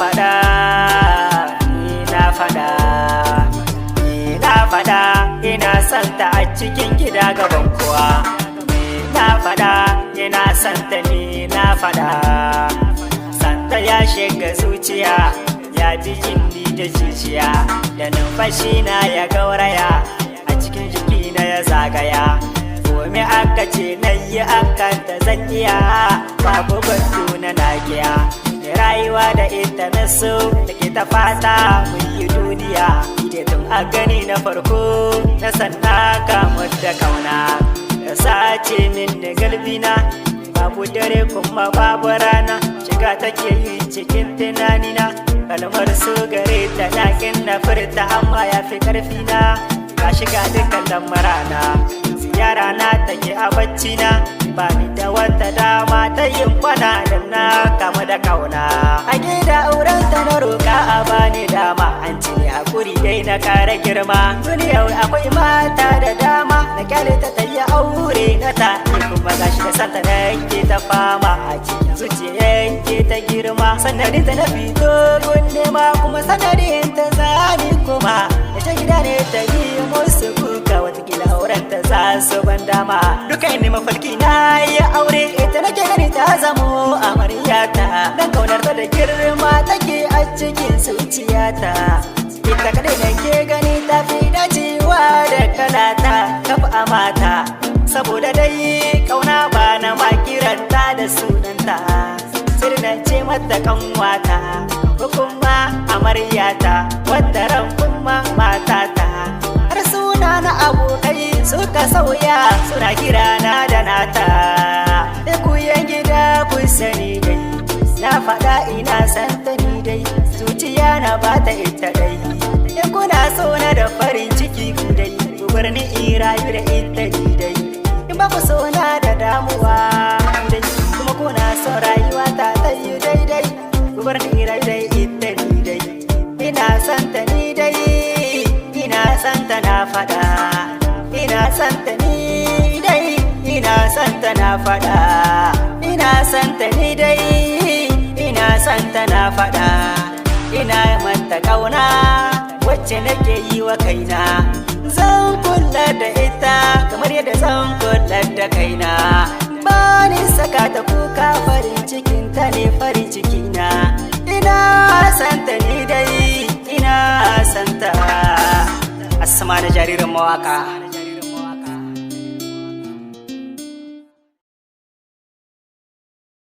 faɗa, ni na faɗa, ni na faɗa, ina santa a cikin gida gaban kowa. Na faɗa, ina santa, ni na faɗa. Santa ya shiga zuciya, ya bi jini da jijiya, da numfashi na ya gauraya, a cikin jiki na ya zagaya. Kome aka ce na yi akan ta zan iya, babu batu na nagiya. Rayuwa da ita na so da ke ta fata mun yi duniya. Ide tun a gani na farko na sanna kamar da kauna, da sace min da galbina. Babu dare kuma babu rana, shiga take yi cikin tunanina. Kalmar so gare ta yakin na furta amma ya fi karfina. Ka shiga dukkan lamarana, ziyara na take a bacci na. Ba ni da wata dama ta yin kwana da na kama da kauna. A gida auren ta na roƙa a bani dama, an ci ne hakuri dai na kare girma. Duniyar akwai mata da dama, na kyale ta ta yi aure na ta. Ni kuma gashi da santa na yanke ta fama, a cikin zuciya yanke ta girma. Sanadin ta na fito gun nema, kuma sanadin ta zani kuma. Da ta gida ne ta yi musu kuka, watakila auren ta za su ban dama. Duka ne mafarki na yi aure, ita nake gani ta zamo amaryata. Dan kaunar ta da girma take a cikin zuciyata. Ita kadai nake gani ta fi dacewa da kalata kafa a mata. Saboda dai kauna ba na makiranta da sunanta, sai na ce mata kanwata ko kuma amaryata, wadda ran kuma matata. Har suna na abokai suka sauya, suna kirana da nata. Da ku yan gida ku sani dai, na faɗa ina santa ni dai, zuciya na bata ita dai. In kuna so na da farin ciki ku dai, ku bar ni in rayu da ita ni dai. In ba ku so na da damuwa dai, kuma kuna son rayuwa ta yi daidai, ku bar ni in rayu da ita ni dai. Ina santa ni dai, ina santa na faɗa, ina santa ni dai, ina santa na faɗa, ina santa ni dai, ina santa na faɗa. Ina mata kauna wacce nake yi wa kaina, zan kula da ita kamar yadda zan kula da kaina. Ba ni saka ta kuka, farin cikin ta ne farin cikina. Ina santa ni dai, ina santa. Asma da jaririn mawaka.